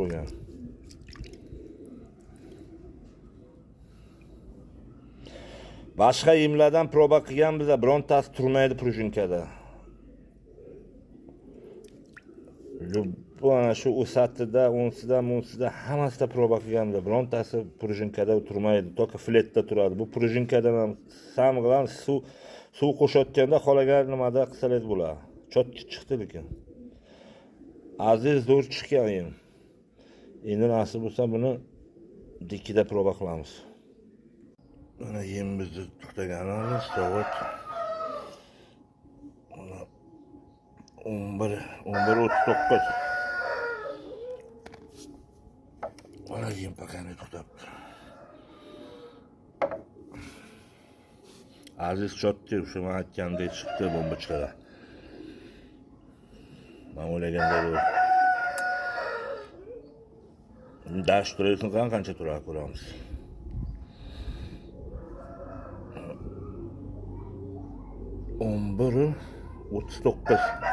bo'lgan. Boshqa yemlardan proba qilganmiz, birontasi turmaydi prujinкада. Bu ana shu o'satida, o'nsida hammasida proba qilganmiz, birontasi prujinкада turmaydi, только fletda turadi. Bu prujinкаdan ham samg'lan suv qo'shayotganda xolagan nimada qilsangiz bo'ladi. Chotki chiqdi lekin. Aziz zo'r chiqqan ham. Endi nasib bo'lsa buni dikida proba qilamiz. Mana yemimizni to'xtaganimiz soat 11:39. Mana yem pakani to'xtabdi. Aziz chotki o'sha men aytgandek chiqdi bombochkada. Men o'ylaganda dash turayotgan qancha turadi ko'ramiz. 11:39.